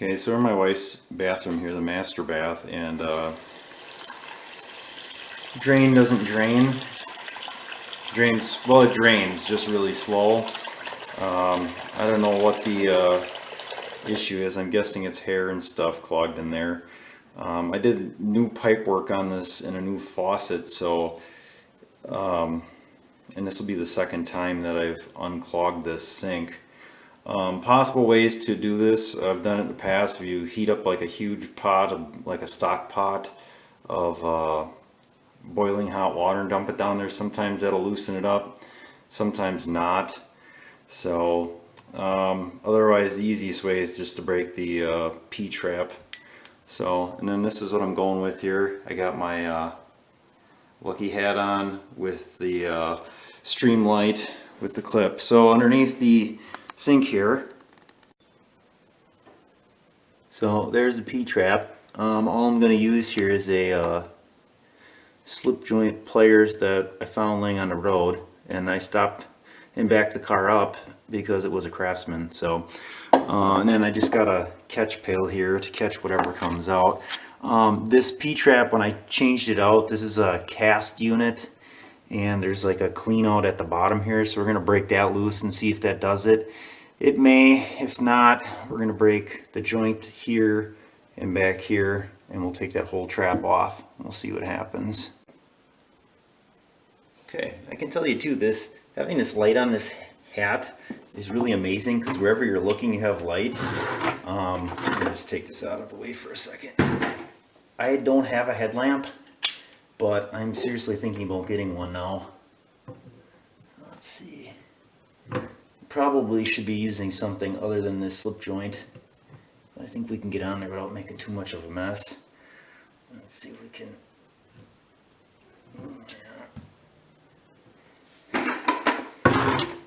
Okay, so we're in my wife's bathroom here, the master bath, and drain doesn't drain. Drains, well, it drains just really slow. I don't know what the issue is. I'm guessing it's hair and stuff clogged in there. I did new pipe work on this and a new faucet, so and this will be the second time that I've unclogged this sink. Possible ways to do this, I've done it in the past. If you heat up like a huge pot, like a stock pot of boiling hot water and dump it down there, sometimes that'll loosen it up, sometimes not. So otherwise the easiest way is just to break the P-trap. So, and then this is what I'm going with here. I got my lucky hat on with the stream light with the clip. So underneath the sink here, so there's the P-trap. All I'm going to use here is a slip joint pliers that I found laying on the road, and I stopped and backed the car up because it was a Craftsman. So and then I just got a catch pail here to catch whatever comes out. This P-trap, when I changed it out, this is a cast unit, and there's like a clean out at the bottom here, so we're going to break that loose and see if that does it. It may. If not, we're going to break the joint here and back here, and we'll take that whole trap off. We'll see what happens. Okay, I can tell you too, having this light on this hat is really amazing, because wherever you're looking you have light. Let me just take this out of the way for a second. I don't have a headlamp, but I'm seriously thinking about getting one now. Let's see. Probably should be using something other than this slip joint. I think we can get on there without making too much of a mess. Let's see if we can.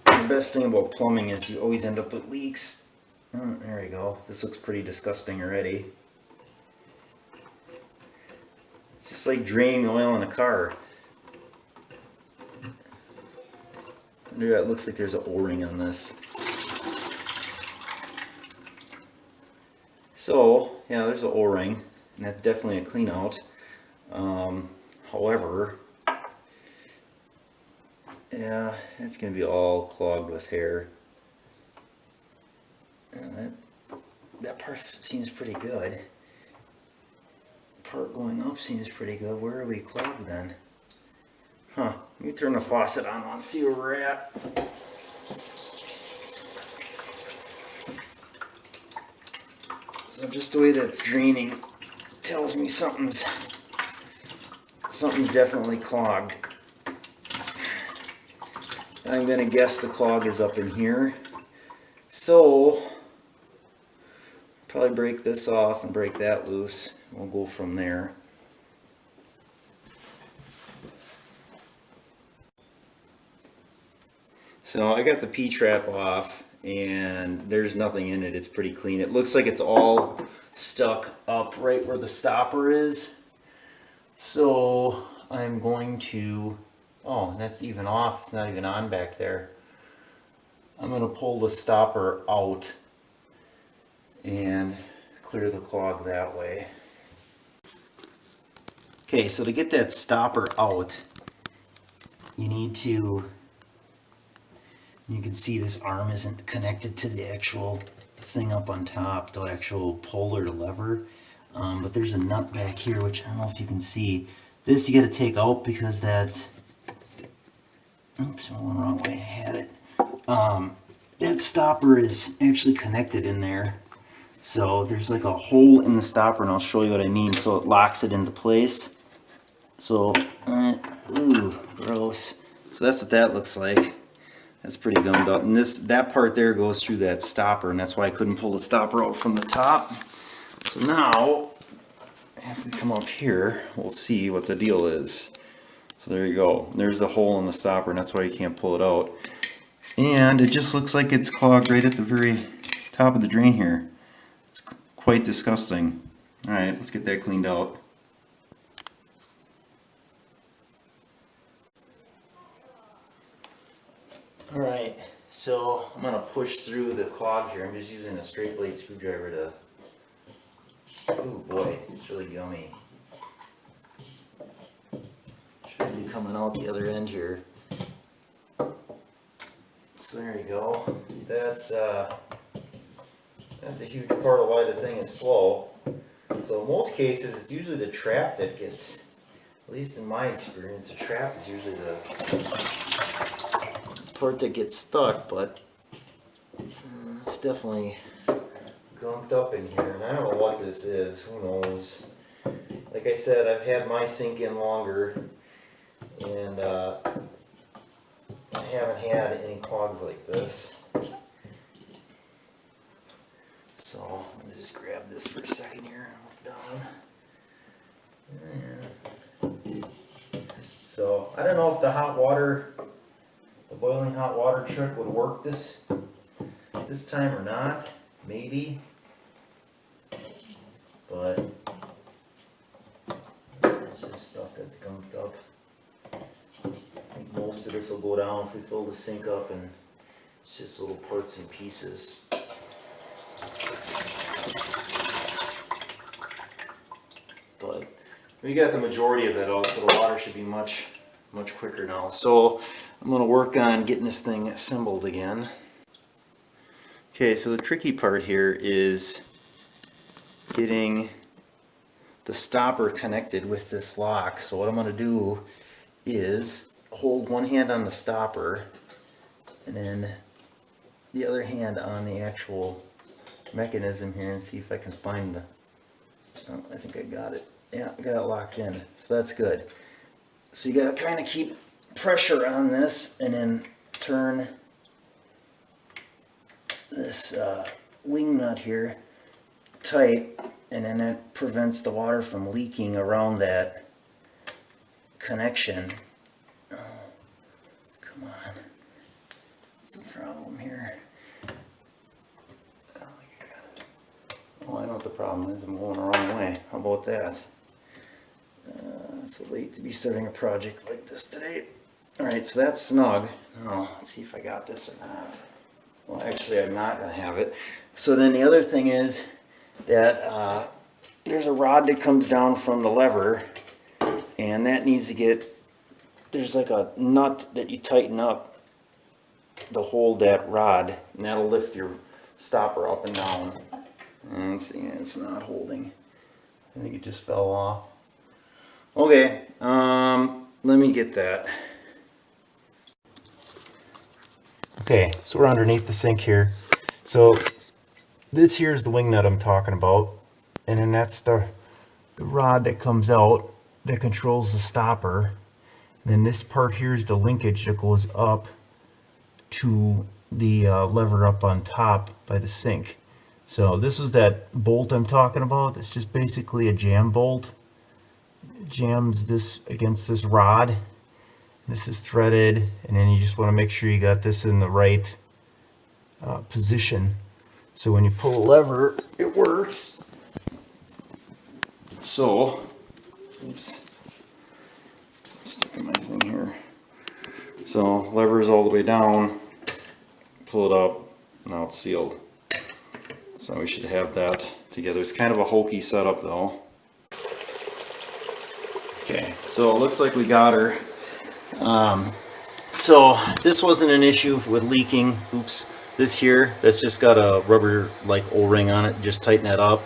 The best thing about plumbing is you always end up with leaks. Oh, there we go. This looks pretty disgusting already. It's just like draining oil in a car. It looks like there's an O-ring on this. So, yeah, there's an O-ring, and that's definitely a clean out. However, yeah, it's going to be all clogged with hair. That part seems pretty good. The part going up seems pretty good. Where are we clogged then? Huh, let me turn the faucet on. Let's see where we're at. So just the way that's draining tells me something's definitely clogged. I'm gonna guess the clog is up in here. So probably break this off and break that loose. We'll go from there. So I got the P-trap off, and there's nothing in it. It's pretty clean. It looks like it's all stuck up right where the stopper is. So I'm going to, oh, that's even off. It's not even on back there. I'm going to pull the stopper out and clear the clog that way. Okay, so to get that stopper out, you need to, you can see this arm isn't connected to the actual thing up on top, the actual pull or the lever. But there's a nut back here, which I don't know if you can see. This you got to take out because that, oops, I went the wrong way, I had it. That stopper is actually connected in there. So there's like a hole in the stopper, and I'll show you what I mean. So it locks it into place. So, ooh, gross. So that's what that looks like. That's pretty gummed up. And that part there goes through that stopper, and that's why I couldn't pull the stopper out from the top. So now, if we come up here, we'll see what the deal is. So there you go. There's the hole in the stopper, and that's why you can't pull it out. And it just looks like it's clogged right at the very top of the drain here. It's quite disgusting. All right, let's get that cleaned out. All right, so I'm gonna push through the clog here. I'm just using a straight blade screwdriver to Oh boy, it's really gummy. Should be coming out the other end here. So there you go. That's a huge part of why the thing is slow. So in most cases, it's usually the trap that gets, at least in my experience, the trap is usually the part that gets stuck, but it's definitely gunked up in here. And I don't know what this is, who knows. Like I said, I've had my sink in longer, and I haven't had any clogs like this. So let me just grab this for a second here and look down. So I don't know if the hot water, the boiling hot water trick would work this time or not. Maybe, but this is stuff that's gunked up. I think most of this will go down if we fill the sink up, and it's just little parts and pieces. But we got the majority of that out, so the water should be much quicker now. So I'm going to work on getting this thing assembled again. Okay, so the tricky part here is getting the stopper connected with this lock. So what I'm going to do is hold one hand on the stopper and then the other hand on the actual mechanism here and see if I can find the, oh, I think I got it. Yeah, I got it locked in, so that's good. So you got to kind of keep pressure on this and then turn this wing nut here tight, and then it prevents the water from leaking around that connection. Oh, come on. What's the problem here? Oh, I know what the problem is. I'm going the wrong way. How about that? It's late to be starting a project like this today. Alright, so that's snug. Now, let's see if I got this or not. Well, actually, I'm not going to have it. So then the other thing is that there's a rod that comes down from the lever, and that needs to get, there's like a nut that you tighten up to hold that rod, and that'll lift your stopper up and down. And see, it's not holding. I think it just fell off. Okay, let me get that. Okay, so we're underneath the sink here. So this here is the wing nut I'm talking about, and then that's the rod that comes out that controls the stopper. And then this part here is the linkage that goes up to the lever up on top by the sink. So this was that bolt I'm talking about. It's just basically a jam bolt. It jams this against this rod. This is threaded, and then you just want to make sure you got this in the right position. So when you pull a lever, it works. So, oops, sticking my thing here. So lever is all the way down. Pull it up. Now it's sealed. So we should have that together. It's kind of a hokey setup though. Okay, so it looks like we got her. So this wasn't an issue with leaking. Oops. This here, that's just got a rubber like O-ring on it. Just tighten that up.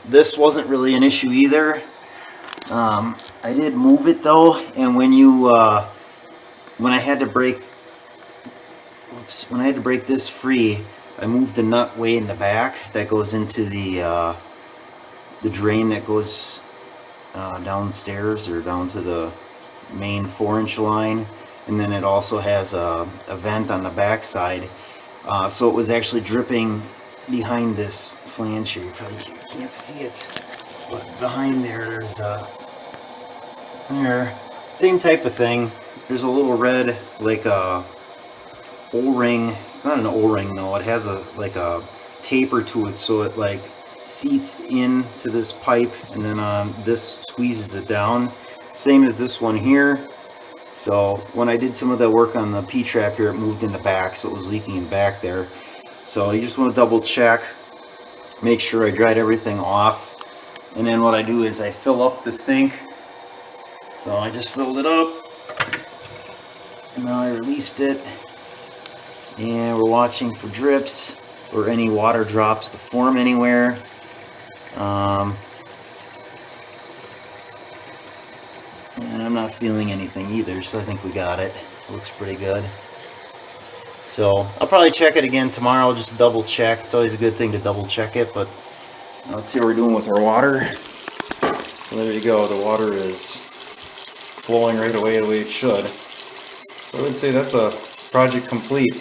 This wasn't really an issue either. I did move it though, and when you when I had to break this free, I moved the nut way in the back that goes into the drain that goes downstairs or down to the main 4-inch line, and then it also has a vent on the back side, so it was actually dripping behind this flange here. You probably can't see it, but behind there's same type of thing. There's a little red like a O-ring. It's not an O-ring though. It has like a taper to it, so it like seats into this pipe, and then this squeezes it down. Same as this one here. So when I did some of that work on the P-trap here, it moved in the back, so it was leaking in back there. So you just want to double check make sure I dried everything off. And then what I do is I fill up the sink. So I just filled it up, and now I released it, and we're watching for drips or any water drops to form anywhere. And I'm not feeling anything either, so I think we got it. It looks pretty good. So I'll probably check it again tomorrow, just double check. It's always a good thing to double check it, but let's see what we're doing with our water. So there you go, the water is flowing right away the way it should. So I would say that's a project complete.